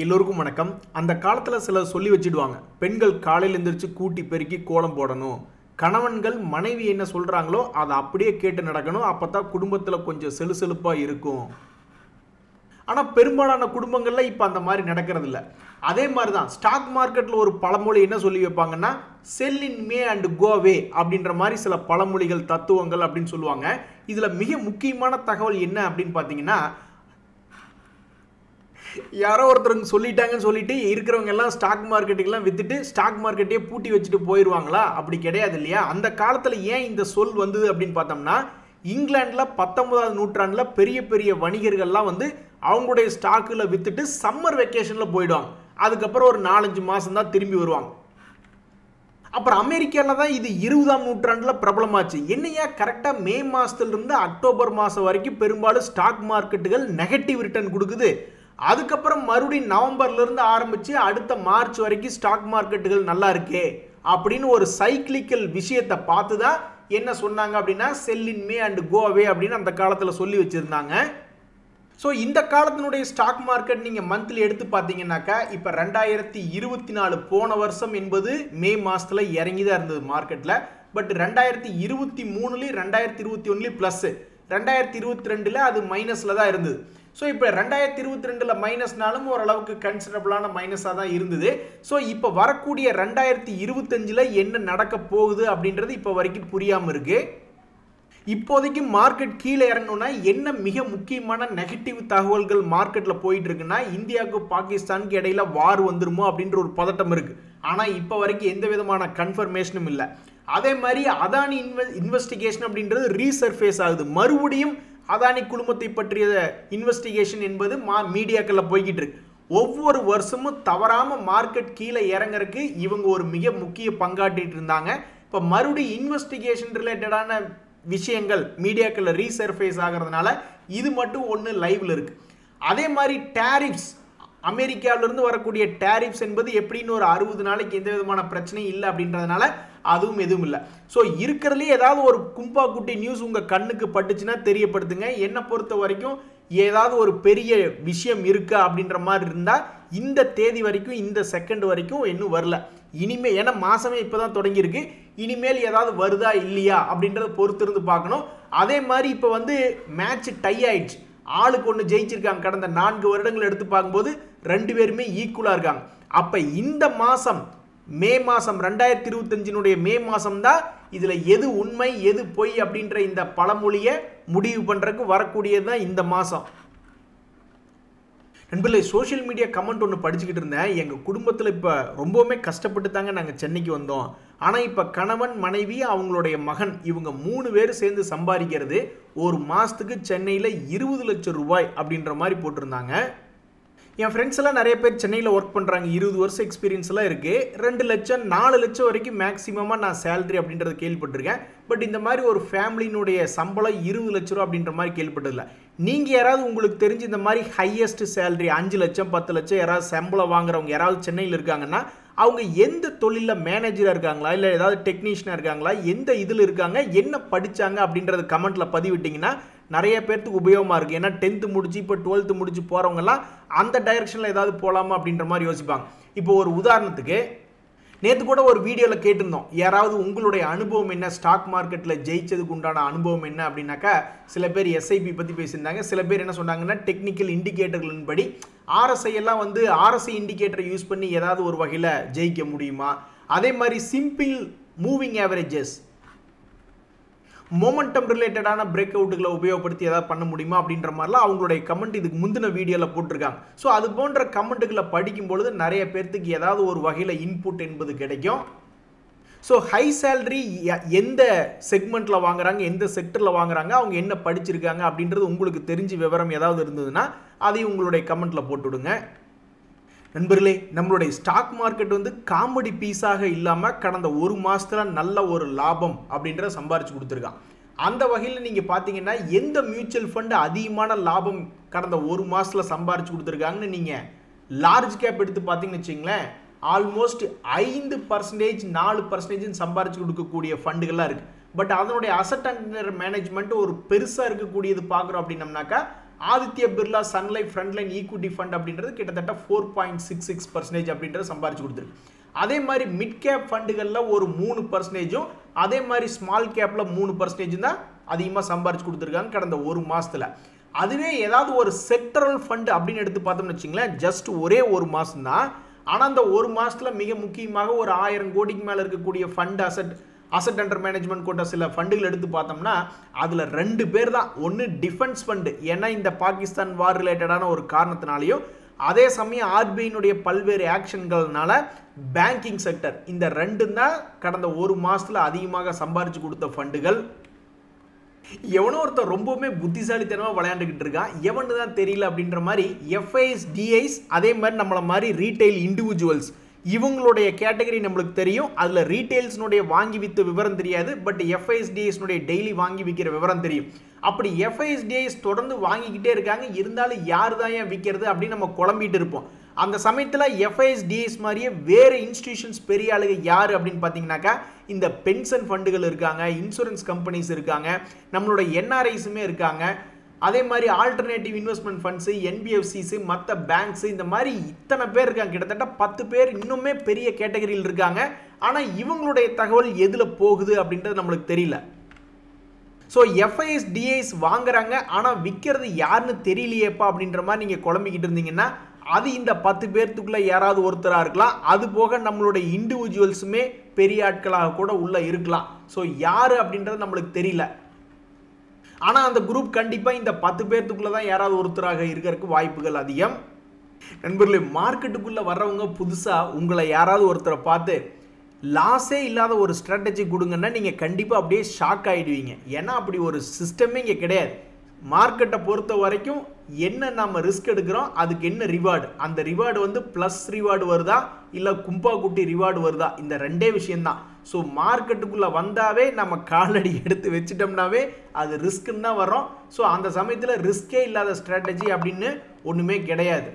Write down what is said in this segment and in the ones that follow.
எல்லோருக்கும் வணக்கம். அந்த காலத்தில் சிலர் சொல்லி வச்சிடுவாங்க, பெண்கள் காலையில் எந்திரிச்சு கூட்டி பெருக்கி கோலம் போடணும், கணவன்கள் மனைவி என்ன சொல்கிறாங்களோ அதை அப்படியே கேட்டு நடக்கணும், அப்போ தான் குடும்பத்தில் கொஞ்சம் செலுசெலுப்பாக இருக்கும். ஆனால் பெரும்பாலான குடும்பங்களில் இப்போ அந்த மாதிரி நடக்கிறது இல்லை. அதே மாதிரி தான் ஸ்டாக் மார்க்கெட்டில் ஒரு பழமொழி என்ன சொல்லி வைப்பாங்கன்னா, செல் இன் மே அண்ட் கோ அவே அப்படின்ற மாதிரி சில பழமொழிகள் தத்துவங்கள் அப்படின்னு சொல்லுவாங்க. இதில் மிக முக்கியமான தகவல் என்ன அப்படின்னு பார்த்தீங்கன்னா, யாரோ ஒருத்தருங்க சொல்லிட்டாங்கன்னு சொல்லிட்டு இருக்கிறவங்க எல்லாம் ஸ்டாக் மார்க்கெட்டுக்கெல்லாம் வித்துட்டு ஸ்டாக் மார்க்கெட்டையே பூட்டி வச்சுட்டு போயிடுவாங்களா? அப்படி கிடையாது இல்லையா? அந்த காலத்தில் ஏன் இந்த சொல் வந்தது அப்படின்னு பார்த்தோம்னா, இங்கிலாண்டில் 19ஆம் நூற்றாண்டில் பெரிய பெரிய வணிகர்கள்லாம் வந்து அவங்களுடைய ஸ்டாக்கில் வித்துட்டு சம்மர் வெக்கேஷனில் போயிடுவாங்க. அதுக்கப்புறம் ஒரு 4-5 மாதம் தான் திரும்பி வருவாங்க. அப்புறம் அமெரிக்காவில் தான் இது 20ஆம் நூற்றாண்டில் பிரபலமாச்சு. என்னையா கரெக்டாக மே மாதத்துலேருந்து அக்டோபர் மாதம் வரைக்கும் பெரும்பாலும் ஸ்டாக் மார்க்கெட்டுகள் நெகட்டிவ் ரிட்டர்ன் கொடுக்குது. அதுக்கப்புறம் மறுபடியும் நவம்பர்லேருந்து ஆரம்பித்து அடுத்த மார்ச் வரைக்கும் ஸ்டாக் மார்க்கெட்டுகள் நல்லா இருக்கே அப்படின்னு ஒரு சைக்கிளிக்கல் விஷயத்தை பார்த்து தான் என்ன சொன்னாங்க அப்படின்னா, செல் இன் மே அண்ட் கோ அவே அப்படின்னு அந்த காலத்தில் சொல்லி வச்சுருந்தாங்க. ஸோ இந்த காலத்தினுடைய ஸ்டாக் மார்க்கெட் நீங்கள் மந்த்லி எடுத்து பார்த்தீங்கன்னாக்கா, இப்போ 2024 போன வருஷம் என்பது மே மாதத்தில் இறங்கி தான் இருந்தது மார்க்கெட்டில். பட் 2023 2021 ப்ளஸ், 2022 அது மைனஸில் தான் இருந்தது. ஸோ இப்போ 2022 மைனஸ்னாலும் ஓரளவுக்கு கன்சிடரபிளான மைனஸாக தான் இருந்தது. ஸோ இப்போ வரக்கூடிய 2025 என்ன நடக்க போகுது அப்படின்றது இப்போ வரைக்கும் புரியாமல் இருக்குது. இப்போதைக்கு மார்க்கெட் கீழே இறங்கணும்னா என்ன மிக முக்கியமான நெகட்டிவ் தகவல்கள் மார்க்கெட்டில் போயிட்டு இருக்குன்னா, இந்தியாவுக்கு பாகிஸ்தானுக்கு இடையில வார் வந்துருமோ அப்படின்ற ஒரு பதட்டம் இருக்குது. ஆனால் இப்போ வரைக்கும் எந்த விதமான கன்ஃபர்மேஷனும் இல்லை. அதே மாதிரி அதானி இன்வெஸ்டிகேஷன் அப்படின்றது ரீசர்ஃபேஸ் ஆகுது. மறுபடியும் அதானி குழுமத்தை பற்றிய இன்வெஸ்டிகேஷன் என்பது மீடியாக்களில் போய்கிட்டு இருக்கு. ஒவ்வொரு வருஷமும் தவறாமல் மார்க்கெட் கீழே இறங்குறதுக்கு இவங்க ஒரு மிக முக்கிய பங்காற்றிட்டு இருந்தாங்க. இப்போ மறுபடியும் இன்வெஸ்டிகேஷன் ரிலேட்டடான விஷயங்கள் மீடியாக்களில் ரீசர்ஃபேஸ் ஆகிறதுனால இது மட்டும் ஒன்று லைவில் இருக்குது. அதே மாதிரி டேரிஃப்ஸ், அமெரிக்காவிலிருந்து வரக்கூடிய டேரிஃப்ஸ் என்பது எப்படின்னு ஒரு 60 நாளைக்கு எந்த விதமான பிரச்சனையும் இல்லை அப்படின்றதுனால அதுவும் எதுவும் இல்லை. ஸோ இருக்கிறதுலே ஏதாவது ஒரு கும்பா குட்டி நியூஸ் உங்கள் கண்ணுக்கு பட்டுச்சுன்னா தெரியப்படுத்துங்க. என்னை பொறுத்த வரைக்கும் ஏதாவது ஒரு பெரிய விஷயம் இருக்கா அப்படின்ற மாதிரி இருந்தால் இந்த தேதி வரைக்கும், இந்த செகண்ட் வரைக்கும் இன்னும் வரல. இனிமேல் ஏன்னா மாதமே இப்போ தான் தொடங்கியிருக்கு, இனிமேல் ஏதாவது வருதா இல்லையா அப்படின்றத பொறுத்திருந்து பார்க்கணும். அதே மாதிரி இப்போ வந்து மேட்ச் டை ஆயிடுச்சு, ஆளுக்கு ஒன்று ஜெயிச்சிருக்காங்க. கடந்த 4 வருடங்கள் எடுத்து பார்க்கும்போது 2 பேருமே ஈக்குவலாக இருக்காங்க. அப்போ இந்த மாதம் மே மாதம் 2025 மே மாதம் தான் இதில் எது உண்மை எது பொய் அப்படின்ற இந்த பழமொழியை முடிவு பண்ணுறதுக்கு வரக்கூடியது தான் இந்த மாதம். நண்பர்களே, சோஷியல் மீடியா கமெண்ட் ஒன்று படிச்சுக்கிட்டு இருந்தேன். எங்கள் குடும்பத்தில் இப்போ ரொம்பவுமே கஷ்டப்பட்டு தாங்க நாங்கள் சென்னைக்கு வந்தோம். ஆனால் இப்போ கணவன் மனைவி அவங்களுடைய மகன் இவங்க 3 பேர் சேர்ந்து சம்பாதிக்கிறது ஒரு மாதத்துக்கு சென்னையில் 20 லட்சம் ரூபாய் அப்படின்ற மாதிரி போட்டிருந்தாங்க. என் ஃப்ரெண்ட்ஸ் எல்லாம் நிறைய பேர் சென்னையில் ஒர்க் பண்ணுறாங்க, 20 வருஷம் எக்ஸ்பீரியன்ஸ்லாம் இருக்குது. 2 லட்சம் 4 லட்சம் வரைக்கும் மேக்ஸிமமாக நான் சேலரி அப்படின்றத கேள்விப்பட்டிருக்கேன். பட் இந்த மாதிரி ஒரு ஃபேமிலியினுடைய சம்பளம் 20 லட்ச ரூபா அப்படின்ற மாதிரி கேள்விப்பட்டதில்லை. நீங்கள் யாராவது உங்களுக்கு தெரிஞ்சு இந்த மாதிரி ஹையஸ்ட் சேலரி 5 லட்சம் 10 லட்சம் யாராவது சம்பளம் வாங்குறவங்க யாராவது சென்னையில் இருக்காங்கன்னா, அவங்க எந்த தொழிலில் மேனேஜராக இருக்காங்களா, இல்லை ஏதாவது டெக்னீஷியனாக இருக்காங்களா, எந்த இதில் இருக்காங்க, என்ன படித்தாங்க அப்படின்றது கமெண்ட்டில் பதிவிட்டிங்கன்னா நிறைய பேர்த்துக்கு உபயோகமாக இருக்குது. ஏன்னா 10th முடிச்சு இப்போ 12th முடிச்சு போகிறவங்கலாம் அந்த டைரெக்ஷனில் ஏதாவது போகலாமா அப்படின்ற மாதிரி யோசிப்பாங்க. இப்போ ஒரு உதாரணத்துக்கு நேற்று கூட ஒரு வீடியோவில் கேட்டிருந்தோம், யாராவது உங்களுடைய அனுபவம் என்ன, ஸ்டாக் மார்க்கெட்டில் ஜெயிச்சதுக்கு உண்டான அனுபவம் என்ன அப்படின்னாக்கா, சில பேர் எஸ்ஐபி பற்றி பேசியிருந்தாங்க. சில பேர் என்ன சொன்னாங்கன்னா, டெக்னிக்கல் இண்டிகேட்டர்களின் படி ஆர்எஸ்ஐ எல்லாம் வந்து ஆர்எஸ்ஐ இண்டிகேட்டரை யூஸ் பண்ணி ஏதாவது ஒரு வகையில் ஜெயிக்க முடியுமா. அதே மாதிரி சிம்பிள் மூவிங் ஆவரேஜஸ், மொமெண்டம் ரிலேட்டடான பிரேக் அவுட்டுகளை உபயோகப்படுத்தி ஏதாவது பண்ண முடியுமா அப்படின்ற மாதிரிலாம் அவங்களுடைய கமெண்ட் இதுக்கு முந்தின வீடியோவில் போட்டிருக்காங்க. ஸோ அது போன்ற கமெண்ட்டுகளை படிக்கும் பொழுது நிறைய பேர்த்துக்கு ஏதாவது ஒரு வகையில் இன்புட் என்பது கிடைக்கும். ஸோ ஹை சேலரி எந்த செக்மெண்ட்டில் வாங்குறாங்க, எந்த செக்டரில் வாங்குறாங்க, அவங்க என்ன படிச்சிருக்காங்க அப்படின்றது உங்களுக்கு தெரிஞ்சு விவரம் ஏதாவது இருந்ததுன்னா அதையும் உங்களுடைய கமெண்ட்டில் போட்டுவிடுங்க. நண்பர்களே, நம்மளுடைய ஸ்டாக் மார்க்கெட் வந்து காமெடி பீஸாக இல்லாமல் கடந்த ஒரு மாதத்தில் நல்ல ஒரு லாபம் அப்படின்றத சம்பாரிச்சு கொடுத்துருக்கான். அந்த வகையில் நீங்கள் பார்த்தீங்கன்னா எந்த மியூச்சுவல் ஃபண்டு அதிகமான லாபம் கடந்த ஒரு மாதத்தில் சம்பாரிச்சு கொடுத்துருக்காங்கன்னு நீங்கள் லார்ஜ் கேப் எடுத்து பார்த்தீங்கன்னு வச்சிங்களேன், ஆல்மோஸ்ட் 5% 4% சம்பாரிச்சு கொடுக்கக்கூடிய ஃபண்டுகள்லாம் இருக்குது. பட் அதனுடைய அசட் அண்டர் மேனேஜ்மெண்ட் ஒரு பெருசாக இருக்கக்கூடியது பார்க்குறோம் அப்படின்னம்னாக்கா Aditya Birla Sun Life frontline equity fund அப்படின்றது கிட்டத்தட்ட 4.66% அப்படின்றது சம்பாரிச்சு கொடுத்துருக்கு. அதே மாதிரி மிட் கேப் ஃபண்டுகளில் ஒரு 3%, அதே மாதிரி ஸ்மால் கேப்பில் 3% தான் அதிகமாக சம்பாரிச்சு கொடுத்துருக்காங்க கடந்த ஒரு மாதத்தில். அதுவே ஏதாவது ஒரு செக்டரல் ஃபண்ட் அப்படின்னு எடுத்து பார்த்தோம்னு வச்சுங்களேன், ஜஸ்ட் ஒரே ஒரு மாதம் தான். ஆனால் அந்த ஒரு மாதத்தில் மிக முக்கியமாக ஒரு 1000 கோடிக்கு மேலே இருக்கக்கூடிய ஃபண்ட் அசட் அண்டர் மேனேஜ்மெண்ட் கொண்ட சில ஃபண்டுகள் எடுத்து பார்த்தோம்னா அதில் 2 பேர் தான். ஒன்று டிஃபென்ஸ் ஃபண்டு, ஏன்னா இந்த பாகிஸ்தான் வார் ரிலேட்டடான ஒரு காரணத்தினாலையும், அதே சமயம் ஆர்பிஐனுடைய பல்வேறு ஆக்ஷன்கள்னால பேங்கிங் செக்டர், இந்த 2 தான் கடந்த ஒரு மாதத்தில் அதிகமாக சம்பாரிச்சு கொடுத்த ஃபண்டுகள். எவனோ ஒருத்தர் ரொம்பவுமே புத்திசாலித்தனமாக விளையாண்டுக்கிட்டு இருக்கான், எவனு தான் தெரியல அப்படின்ற மாதிரி எஃப்ஐஎஸ்டிஐஸ், அதே மாதிரி நம்மள மாதிரி ரீட்டைல் இண்டிவிஜுவல்ஸ், இவங்களுடைய கேட்டகரி நம்மளுக்கு தெரியும். அதில் ரீட்டைல்ஸ்னுடைய வாங்கி விற்ற விவரம் தெரியாது, பட் எஃப்ஐஎஸ்டிஐஸ்னுடைய டெய்லி வாங்கி விற்கிற விவரம் தெரியும். அப்படி எஃப்ஐஎஸ்டிஐஸ் தொடர்ந்து வாங்கிக்கிட்டே இருக்காங்க, இருந்தாலும் யார் தான் ஏன் விற்கிறது அப்படின்னு நம்ம குழம்பிட்டு இருப்போம். அந்த சமயத்தில் எஃப்ஐஎஸ்டிஐஸ் மாதிரியே வேறு இன்ஸ்டிடியூஷன்ஸ் பெரிய ஆளுங்க யார் அப்படின்னு பார்த்தீங்கன்னாக்கா இந்த பென்ஷன் ஃபண்டுகள் இருக்காங்க, இன்சூரன்ஸ் கம்பெனிஸ் இருக்காங்க, நம்மளோட என்ஆர்ஐஸுமே இருக்காங்க, அதே மாதிரி ஆல்டர்னேட்டிவ் இன்வெஸ்ட்மெண்ட் ஃபண்ட்ஸு, என்பிஎஃப்சிஸு, மற்ற பேங்க்ஸு, இந்த மாதிரி இத்தனை பேர் இருக்காங்க. கிட்டத்தட்ட 10 பேர் இன்னுமே பெரிய கேட்டகரியில் இருக்காங்க. ஆனால் இவங்களுடைய தகவல் எதில் போகுது அப்படின்றது நம்மளுக்கு தெரியல. ஸோ எஃப்ஐஎஸ்டிஐஸ் வாங்குறாங்க, ஆனால் விற்கிறது யாருன்னு தெரியலையேப்பா அப்படின்ற மாதிரி நீங்கள் குழம்பிக்கிட்டு இருந்தீங்கன்னா அது இந்த 10 பேர்த்துக்குள்ளே யாராவது ஒருத்தராக இருக்கலாம். அது போக நம்மளுடைய இண்டிவிஜுவல்ஸுமே பெரிய ஆட்களாக கூட உள்ளே இருக்கலாம். ஸோ யார் அப்படின்றது நம்மளுக்கு தெரியல. ஆனால் அந்த குரூப் கண்டிப்பாக இந்த 10 பேர்த்துக்குள்ளே தான் யாராவது ஒருத்தராக இருக்கிறதுக்கு வாய்ப்புகள் அதிகம். நண்பர்களே, மார்க்கெட்டுக்குள்ளே வர்றவங்க புதுசாக உங்களை யாராவது ஒருத்தரை பார்த்து லாஸே இல்லாத ஒரு ஸ்ட்ராட்டஜி கொடுங்கன்னா நீங்கள் கண்டிப்பாக அப்படியே ஷாக் ஆகிடுவீங்க. ஏன்னா அப்படி ஒரு சிஸ்டமே இங்கே கிடையாது. மார்க்கெட்டை பொறுத்த வரைக்கும் என்ன நம்ம ரிஸ்க் எடுக்கிறோம், அதுக்கு என்ன ரிவார்டு, அந்த ரிவார்டு வந்து ப்ளஸ் ரிவார்டு வருதா இல்லை கும்பா குட்டி ரிவார்டு வருதா, இந்த 2 விஷயம்தான். ஸோ மார்க்கெட்டுக்குள்ளே வந்தாவே நம்ம காலடி எடுத்து வச்சிட்டோம்னாவே அது ரிஸ்க்குன்னு தான் வரோம். ஸோ அந்த சமயத்தில் ரிஸ்கே இல்லாத ஸ்ட்ராட்டஜி அப்படின்னு ஒன்றுமே கிடையாது.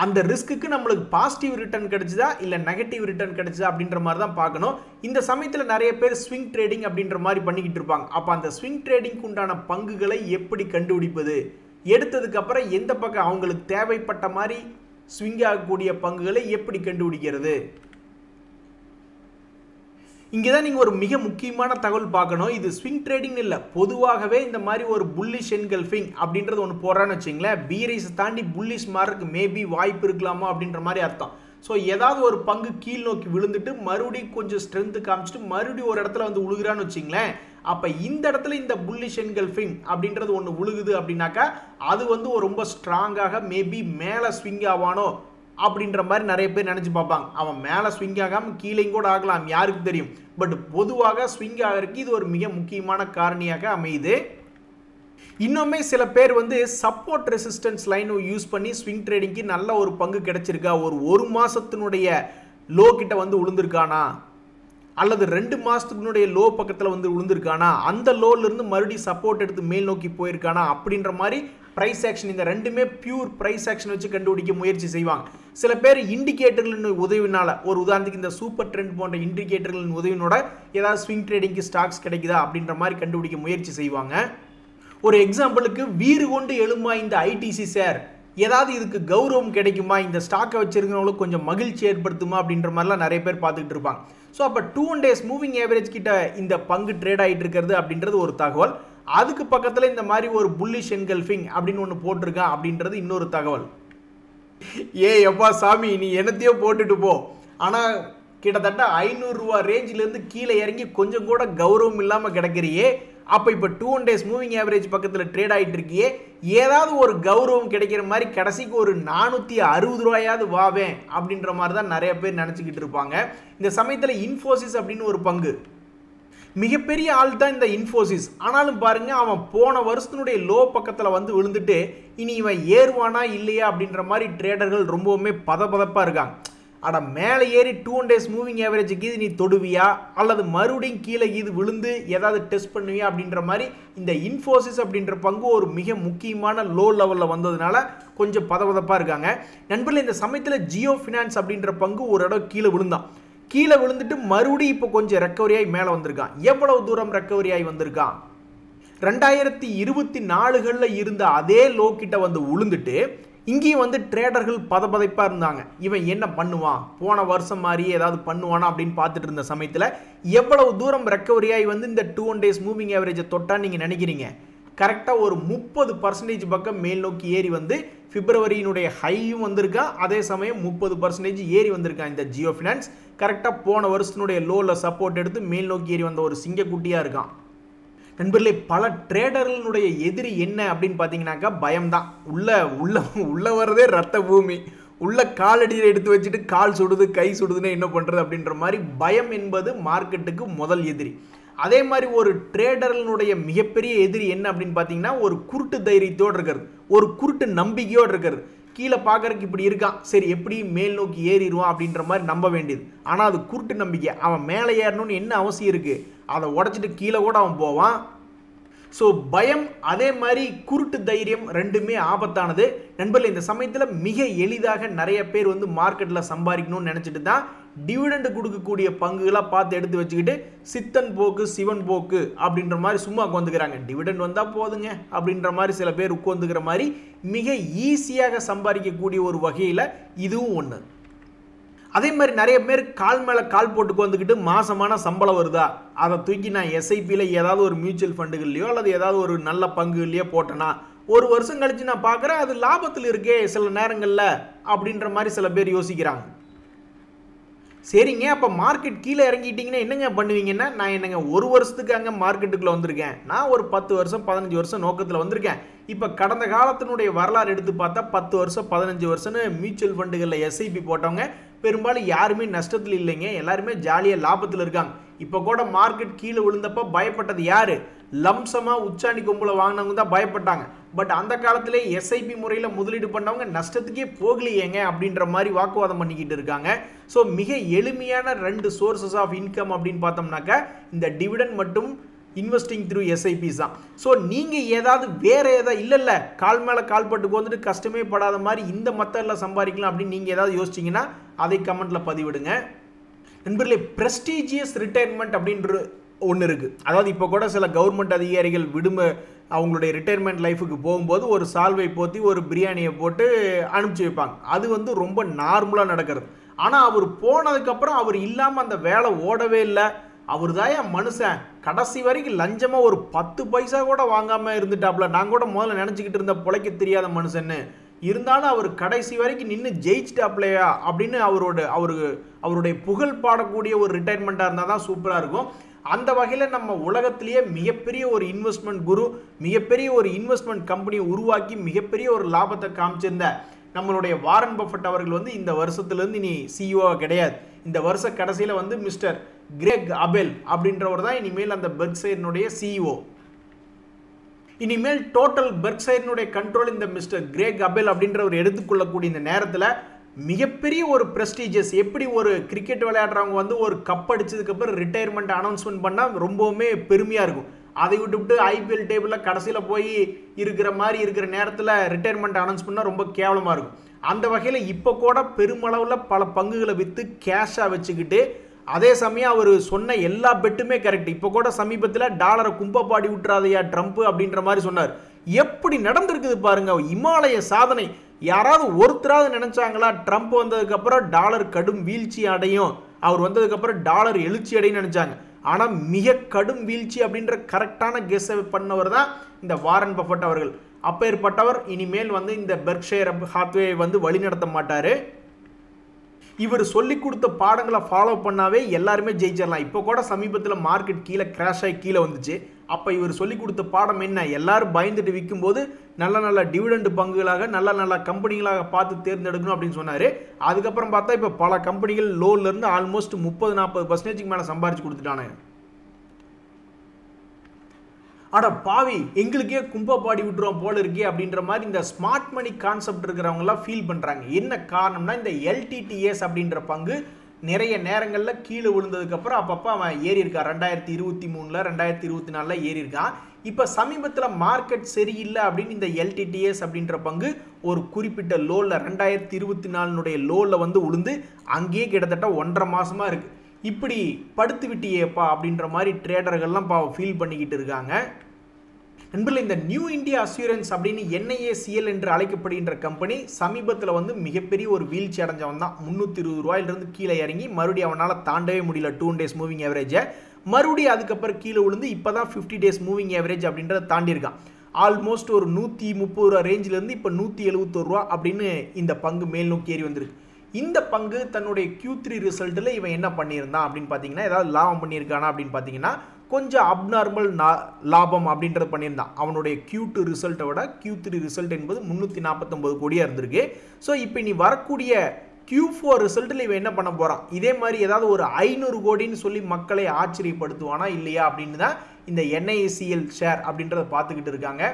அந்த ரிஸ்க்கு நம்மளுக்கு பாசிட்டிவ் ரிட்டர்ன் கிடைச்சதா இல்லை நெகட்டிவ் ரிட்டர்ன் கிடைச்சதா அப்படின்ற மாதிரி தான் பார்க்கணும். இந்த சமயத்தில் நிறைய பேர் ஸ்விங் ட்ரேடிங் அப்படின்ற மாதிரி பண்ணிக்கிட்டு இருப்பாங்க. அப்போ அந்த ஸ்விங் ட்ரேடிங்க்கு உண்டான பங்குகளை எப்படி கண்டுபிடிப்பது, எடுத்ததுக்கு அப்புறம் எந்த பக்கம் அவங்களுக்கு தேவைப்பட்ட மாதிரி ஸ்விங் ஆகக்கூடிய பங்குகளை எப்படி கண்டுபிடிக்கிறது, இங்கே தான் நீங்கள் ஒரு மிக முக்கியமான தகவல் பார்க்கணும். இது ஸ்விங் ட்ரேடிங் இல்லை, பொதுவாகவே இந்த மாதிரி ஒரு புல்லிஷ் என்கல்ஃபிங் அப்படின்றது ஒன்று போடுறான்னு வச்சிங்களேன், பீரைஸ் தாண்டி புல்லிஷ் மார்க்கு மேபி வாய்ப்பு இருக்கலாமா அப்படின்ற மாதிரி அர்த்தம். ஸோ ஏதாவது ஒரு பங்கு கீழ் நோக்கி விழுந்துட்டு மறுபடியும் கொஞ்சம் ஸ்ட்ரென்த்து காமிச்சிட்டு மறுபடியும் ஒரு இடத்துல வந்து உழுகுறான்னு வச்சிங்களேன், அப்போ இந்த இடத்துல இந்த புல்லிஷ் என்கல்ஃபிங் அப்படின்றது ஒன்று உழுகுது அப்படின்னாக்கா அது வந்து ரொம்ப ஸ்ட்ராங்காக மேபி மேலே ஸ்விங் ஆவானோ அப்படின்ற மாதிரி நிறைய பேர் நினச்சி பார்ப்பாங்க. அவன் மேலே ஸ்விங் ஆகாமல் கீழேயும் கூட ஆகலாம், யாருக்கு தெரியும். பட் பொதுவாக ஸ்விங் ஆகிறதுக்கு இது ஒரு மிக முக்கியமான காரணியாக அமையுது. இன்னுமே சில பேர் வந்து சப்போர்ட் ரெசிஸ்டன்ஸ் லைன் யூஸ் பண்ணி ஸ்விங் ட்ரேடிங்க்கு நல்ல ஒரு பங்கு கிடைச்சிருக்கா, ஒரு மாதத்தினுடைய லோ கிட்ட வந்து விழுந்திருக்கானா, அல்லது 2 மாதத்துக்குனுடைய லோ பக்கத்தில் வந்து விழுந்திருக்கானா, அந்த லோலிருந்து மறுபடியும் சப்போர்ட் எடுத்து மேல் நோக்கி போயிருக்கானா அப்படின்ற மாதிரி ப்ரைஸ் ஆக்ஷன், இந்த 2மே பியூர் ப்ரைஸ் ஆக்ஷன் வச்சு கண்டுபிடிக்க முயற்சி செய்வாங்க. சில பேர் இண்டிகேட்டர்களின் உதவினால, ஒரு உதாரணத்துக்கு இந்த சூப்பர் ட்ரெண்ட் போன்ற இண்டிகேட்டர்களின் உதவினோட ஏதாவது ஸ்விங் ட்ரேடிங்க்கு ஸ்டாக்ஸ் கிடைக்குதா அப்படின்ற மாதிரி கண்டுபிடிக்க முயற்சி செய்வாங்க. ஒரு எக்ஸாம்பிளுக்கு வீறு கொண்டு எழுமா இந்த ஐடிசி ஷேர், ஏதாவது இதுக்கு கௌரவம் கிடைக்குமா, இந்த ஸ்டாக்கை வச்சிருக்கிறவங்களுக்கு கொஞ்சம் மகிழ்ச்சி ஏற்படுத்துமா அப்படின்ற மாதிரிலாம் நிறைய பேர் பார்த்துக்கிட்டு இருப்பாங்க. ஸோ அப்போ 2 days மூவிங் ஆவரேஜ் கிட்ட இந்த பங்கு ட்ரேட் ஆகிட்டு இருக்கிறது அப்படின்றது ஒரு தகவல். அதுக்கு பக்கத்தில் இந்த மாதிரி ஒரு புல்லிஷ் என்கல்ஃபிங் அப்படின்னு ஒன்று போட்டிருக்கான் அப்படின்றது இன்னொரு தகவல். எப்பா சாமி, நீ என்னத்தையோ போட்டுட்டு போ, ஆனால் கிட்டத்தட்ட 500 ரூபா ரேஞ்சிலேருந்து கீழே இறங்கி கொஞ்சம் கூட கௌரவம் இல்லாமல் கிடக்கிறியே, அப்போ இப்போ 2 days மூவிங் ஆவரேஜ் பக்கத்தில் ட்ரேட் ஆகிட்டு இருக்கியே, ஏதாவது ஒரு கௌரவம் கிடைக்கிற மாதிரி கடைசிக்கு ஒரு 460 ரூபாயாவது வாவேன் அப்படின்ற மாதிரி தான் நிறைய பேர் நினச்சிக்கிட்டு இருப்பாங்க. இந்த சமயத்தில் இன்ஃபோசிஸ் அப்படின்னு ஒரு பங்கு, மிகப்பெரிய ஆள் தான் இந்த இன்ஃபோசிஸ். ஆனாலும் பாருங்க, அவன் போன வருஷத்தினுடைய லோ பக்கத்தில் வந்து விழுந்துட்டு இனி இவன் ஏறுவானா இல்லையா அப்படின்ற மாதிரி ட்ரேடர்கள் ரொம்பவுமே பதப்பதப்பாக இருக்காங்க. அட மேலே ஏறி 2 days மூவிங் ஆவரேஜுக்கு இது நீ தொடுவியா, அல்லது மறுபடியும் கீழே இது விழுந்து ஏதாவது டெஸ்ட் பண்ணுவியா அப்படின்ற மாதிரி இந்த இன்ஃபோசிஸ் அப்படின்ற பங்கு ஒரு மிக முக்கியமான லோ லெவலில் வந்ததுனால கொஞ்சம் பதப்பதப்பாக இருக்காங்க. நண்பர்களே, இந்த சமயத்தில் ஜியோ ஃபினான்ஸ் அப்படின்ற பங்கு ஒரு இடம் கீழே விழுந்துட்டு மறுபடியும் இப்போ கொஞ்சம் ரெக்கவரி ஆகி மேலே வந்திருக்கான். எவ்வளவு தூரம் ரெக்கவரி ஆகி வந்திருக்கான், 2024 இருந்த அதே லோ கிட்ட வந்து உளுந்துட்டு இங்கேயும் வந்து ட்ரேடர்கள் பதப்பதைப்பாக இருந்தாங்க. இவன் என்ன பண்ணுவான், போன வருஷம் மாதிரியே ஏதாவது பண்ணுவானா அப்படின்னு பார்த்துட்டு இருந்த சமயத்தில் எவ்வளவு தூரம் ரெக்கவரி ஆகி வந்து இந்த 2 days மூவிங் ஆவரேஜை தொட்டான்னு நீங்கள் நினைக்கிறீங்க? கரெக்டாக ஒரு 30% பக்கம் மேல் நோக்கி ஏறி வந்து பிப்ரவரியினுடைய ஹையும் வந்திருக்கா, அதே சமயம் 30% ஏறி வந்திருக்கான். இந்த ஜியோ ஃபினான்ஸ் கரெக்டாக போன வருஷத்தினுடைய லோவில் சப்போர்ட் எடுத்து மேல் நோக்கி ஏறி வந்த ஒரு சிங்கக்குட்டியாக இருக்கான். நண்பர்களே, பல ட்ரேடர்களுடைய எதிரி என்ன அப்படின்னு பார்த்தீங்கன்னாக்கா பயம்தான். உள்ள வர்றதே ரத்த பூமி, உள்ள காலடியில் எடுத்து வச்சுட்டு கால் சுடுது கை சுடுதுன்னு என்ன பண்ணுறது அப்படின்ற மாதிரி பயம் என்பது மார்க்கெட்டுக்கு முதல் எதிரி. அதே மாதிரி ஒரு ட்ரேடர்களுடைய மிகப்பெரிய எதிரி என்ன அப்படின்னு பார்த்தீங்கன்னா ஒரு குருட்டு தைரியத்தோடு இருக்கிறது, ஒரு குருட்டு நம்பிக்கையோடு இருக்கிறது. கீழே பார்க்கறதுக்கு இப்படி இருக்கான், சரி எப்படி மேல் நோக்கி ஏறிடுவான் அப்படின்ற மாதிரி நம்ப வேண்டியது. ஆனால் அது குருட்டு நம்பிக்கை. அவன் மேலே ஏறணும்னு என்ன அவசியம் இருக்குது, அதை உடச்சிட்டு கீழே கூட அவன் போவான். ஸோ பயம் அதே மாதிரி குருட்டு தைரியம் ரெண்டுமே ஆபத்தானது. நண்பர்களே, இந்த சமயத்தில் மிக எளிதாக நிறைய பேர் வந்து மார்க்கெட்டில் சம்பாதிக்கணும்னு நினச்சிட்டு தான் டிவிடெண்ட் கொடுக்கக்கூடிய பங்குகளாக பார்த்து எடுத்து வச்சுக்கிட்டு சித்தன் போக்கு சிவன் போக்கு அப்படின்ற மாதிரி சும்மா உட்காந்துக்கிறாங்க. டிவிடெண்ட் வந்தால் போதுங்க அப்படின்ற மாதிரி சில பேர் உட்காந்துக்கிற மாதிரி மிக ஈஸியாக சம்பாதிக்கக்கூடிய ஒரு வகையில் இதுவும் ஒன்று. அதே மாதிரி நிறைய பேர் கால் மேலே கால் போட்டுக்கு வந்துக்கிட்டு மாசமான சம்பளம் வருதா, அதை தூக்கி நான் எஸ்ஐபியில் ஏதாவது ஒரு மியூச்சுவல் ஃபண்டுகள்லையோ அல்லது ஏதாவது ஒரு நல்ல பங்குகள்லையோ போட்டேன்னா ஒரு வருஷம் கழித்து நான் பார்க்குறேன் அது லாபத்தில் இருக்கே சில நேரங்களில் அப்படின்ற மாதிரி சில பேர் யோசிக்கிறாங்க. சரிங்க, அப்போ மார்க்கெட் கீழே இறங்கிட்டீங்கன்னா என்னங்க பண்ணுவீங்கன்னா, நான் என்னங்க ஒரு வருஷத்துக்கு அங்கே மார்க்கெட்டுக்குள்ளே வந்திருக்கேன், நான் ஒரு 10 வருஷம் 15 வருஷம் நோக்கத்தில் வந்திருக்கேன். இப்போ கடந்த காலத்தினுடைய வரலாறு எடுத்து பார்த்தா 10 வருஷம் 15 வருஷம்னு மியூச்சுவல் ஃபண்டுகளில் எஸ்ஐபி போட்டவங்க பெரும்பாலும் யாருமே நஷ்டத்தில் இல்லைங்க, எல்லாருமே ஜாலியாக லாபத்தில் இருக்காங்க. இப்போ கூட மார்க்கெட் கீழே விழுந்தப்போ பயப்பட்டது யாரு, லம்சமாக உச்சாணி கொம்பில் வாங்கினவங்க தான் பயப்பட்டாங்க. பட் அந்த காலத்திலே எஸ்ஐபி முறையில் முதலீடு பண்ணவங்க நஷ்டத்துக்கே போகலையேங்க அப்படின்ற மாதிரி வாக்குவாதம் பண்ணிக்கிட்டு இருக்காங்க. ஸோ மிக எளிமையான 2 சோர்சஸ் ஆஃப் இன்கம் அப்படின்னு பார்த்தோம்னாக்கா இந்த டிவிடெண்ட் மற்றும் இன்வெஸ்டிங் த்ரூ எஸ்ஐபிஸ் தான். ஸோ நீங்கள் ஏதாவது வேறு ஏதாவது இல்லை கால் மேலே கால் பட்டுக்கு வந்துட்டு கஷ்டமே படாத மாதிரி இந்த மெத்தடில் சம்பாதிக்கலாம் அப்படின்னு நீங்கள் ஏதாவது யோசிச்சிங்கன்னா அதை கமெண்ட்டில் பதிவிடுங்க. நண்பர்களே, ப்ரெஸ்டீஜியஸ் ரிட்டையர்மெண்ட் அப்படின்ற ஒன்று இருக்குது. அதாவது இப்போ கூட சில கவர்மெண்ட் அதிகாரிகள் அவங்களுடைய ரிட்டையர்மெண்ட் லைஃபுக்கு போகும்போது ஒரு சால்வை போற்றி ஒரு பிரியாணியை போட்டு அனுப்பிச்சி வைப்பாங்க. அது வந்து ரொம்ப நார்மலாக நடக்கிறது. ஆனால் அவர் போனதுக்கப்புறம் அவர் இல்லாமல் அந்த வேலை ஓடவே இல்லை. அவர் தான் என் மனுஷன், கடைசி வரைக்கும் லஞ்சமாக ஒரு 10 பைசா கூட வாங்காமல் இருந்துட்டாப்புல. நான் கூட முதல்ல நினச்சிக்கிட்டு இருந்த பிழைக்க தெரியாத மனுஷன்னு இருந்தாலும் அவர் கடைசி வரைக்கும் நின்று ஜெயிச்சிட்டாப்லையா அப்படின்னு அவருடைய புகழ் பாடக்கூடிய ஒரு ரிட்டையர்மெண்ட்டாக இருந்தால் தான் சூப்பராக இருக்கும். அந்த வகையில் நம்ம உலகத்திலேயே மிகப்பெரிய ஒரு இன்வெஸ்ட்மெண்ட் குரு, மிகப்பெரிய ஒரு இன்வெஸ்ட்மெண்ட் கம்பெனியை உருவாக்கி மிகப்பெரிய ஒரு லாபத்தை காமிச்சிருந்த நம்மளுடைய வாரன் பஃபெட் அவர்கள் வந்து இந்த வருஷத்துலேருந்து இனி சிஇஓ கிடையாது. இந்த வருஷ கடைசியில் வந்து மிஸ்டர் கிரெக் அபெல் அப்படின்றவர் தான் இனிமேல் அந்த பெர்க்ஷையரினுடைய சிஇஓ. இனிமேல் டோட்டல் பெர்க்ஷையரினுடைய கண்ட்ரோல் இந்த மிஸ்டர் கிரெக் அபெல் அப்படின்றவர் எடுத்துக்கொள்ளக்கூடிய இந்த நேரத்தில் மிகப்பெரிய ஒரு ப்ரெஸ்டீஜியஸ், எப்படி ஒரு கிரிக்கெட் விளையாடுறவங்க வந்து ஒரு கப் அடிச்சதுக்கப்புறம் ரிட்டையர்மெண்ட் அனௌன்ஸ்மெண்ட் பண்ணால் ரொம்பவுமே பெருமையாக இருக்கும். அதை விட்டுவிட்டு ஐபிஎல் டேபிளில் கடைசியில் போய் இருக்கிற மாதிரி இருக்கிற நேரத்தில் ரிட்டையர்மெண்ட் அனௌன்ஸ் பண்ணால் ரொம்ப கேவலமாக இருக்கும். அந்த வகையில் இப்போ கூட பெருமளவில் பல பங்குகளை விற்று கேஷாக வச்சுக்கிட்டு அதே சமயம் அவர் சொன்ன எல்லா பெட்டுமே கரெக்ட். இப்போ கூட சமீபத்தில் டாலரை கும்பப்பாடி விட்டுறாதையா ட்ரம்ப் அப்படின்ற மாதிரி சொன்னார். எப்படி நடந்திருக்குது பாருங்க, இமாலய சாதனை. யாராவது ஒருத்தராவது நினைச்சாங்களா ட்ரம்ப் வந்ததுக்கப்புறம் டாலர் கடும் வீழ்ச்சி அடையும், அவர் வந்ததுக்கப்புறம் டாலர் எழுச்சி அடையும் நினைச்சாங்க. ஆனால் மிக கடும் வீழ்ச்சி அப்படின்ற கரெக்டான கெஸ்ஸை பண்ணவர் தான் இந்த வாரன் பஃபெட் அவர்கள். அப்பேற்பட்டவர் இனிமேல் வந்து இந்த பெர்க்ஷையர் ஹாத்வே வந்து வழிநடத்த மாட்டார். இவர் சொல்லி கொடுத்த பாடங்களை ஃபாலோ பண்ணாவே எல்லாருமே ஜெயிச்சிடலாம். இப்போ கூட சமீபத்தில் மார்க்கெட் கீழே கிராஷ் ஆகி கீழே வந்துச்சு. அப்போ இவர் சொல்லி கொடுத்த பாடம் என்ன, எல்லாரும் பயந்துட்டு விற்கும்போது நல்ல நல்ல டிவிடெண்ட் பங்குகளாக நல்ல நல்ல கம்பெனிகளாக பார்த்து தேர்ந்தெடுக்கணும் அப்படின்னு சொன்னார். அதுக்கப்புறம் பார்த்தா இப்போ பல கம்பெனிகள் லோன்லேருந்து ஆல்மோஸ்ட் 30-40% மேலே சம்பாரிச்சு கொடுத்துட்டானுங்க. அட பாவி, எங்களுக்கே கும்பப்பாடி விட்டுருவோம் போல இருக்கே அப்படின்ற மாதிரி இந்த ஸ்மார்ட் மணி கான்செப்ட் இருக்கிறவங்களாம் ஃபீல் பண்ணுறாங்க. என்ன காரணம்னா இந்த எல்டிடிஎஸ் அப்படின்ற பங்கு நிறைய நேரங்களில் கீழே விழுந்ததுக்கப்புறம் அப்பப்போ அவன் ஏறி இருக்கான். 2023 2024 ஏறி இருக்கான். இப்போ சமீபத்தில் மார்க்கெட் சரியில்லை அப்படின்னு இந்த எல்டிடிஎஸ் அப்படின்ற பங்கு ஒரு குறிப்பிட்ட லோவில் 2024 லோவில் வந்து உளுந்து அங்கேயே கிட்டத்தட்ட 1.5 மாதமாக இருக்குது. இப்படி படுத்து விட்டியேப்பா அப்படின்ற மாதிரி ட்ரேடர்கள்லாம் ஃபீல் பண்ணிக்கிட்டு இருக்காங்க. நண்பர்களே, இந்த நியூ இந்தியா அஷ்யூரன்ஸ் அப்படின்னு NIACL என்று அழைக்கப்படுகின்ற கம்பெனி சமீபத்தில் வந்து மிகப்பெரிய ஒரு வீழ்ச்சி அடைஞ்சவன் தான். 320 ரூபாயிலிருந்து கீழே இறங்கி மறுபடியும் அவனால் தாண்டவே முடியல 2 days மூவிங் ஆவரேஜை. மறுபடியும் அதுக்கப்புறம் கீழே விழுந்து இப்போ தான் 50 days மூவிங் ஆவரேஜ் அப்படின்றத தாண்டியிருக்கான். ஆல்மோஸ்ட் ஒரு 130 ரூபா ரேஞ்சிலேருந்து இப்போ 171 ரூபா அப்படின்னு இந்த பங்கு மேல் நோக்கி ஏறி வந்திருக்கு. இந்த பங்கு தன்னுடைய Q3 ரிசல்ட்டில் இவன் என்ன பண்ணியிருந்தான் அப்படின்னு பார்த்தீங்கன்னா, ஏதாவது லாபம் பண்ணியிருக்கானா அப்படின்னு பார்த்தீங்கன்னா, கொஞ்சம் அப்நார்மல் லாபம் அப்படின்றது பண்ணியிருந்தான். அவனுடைய Q2 ரிசல்ட்டை விட Q3 ரிசல்ட் என்பது 349 கோடியாக இருந்திருக்கு. ஸோ இப்போ நீ வரக்கூடிய Q4 ரிசல்ட்டில் இவன் என்ன பண்ண போகிறான், இதே மாதிரி ஏதாவது ஒரு 500 கோடின்னு சொல்லி மக்களை ஆச்சரியப்படுத்துவானா இல்லையா அப்படின்னு தான் இந்த NIACL ஷேர் அப்படின்றத பார்த்துக்கிட்டு இருக்காங்க.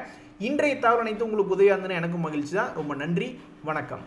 இன்றைய தகவல் அனைத்து உங்களுக்கு உதவியாக இருந்ததுன்னு எனக்கு மகிழ்ச்சி தான். ரொம்ப நன்றி, வணக்கம்.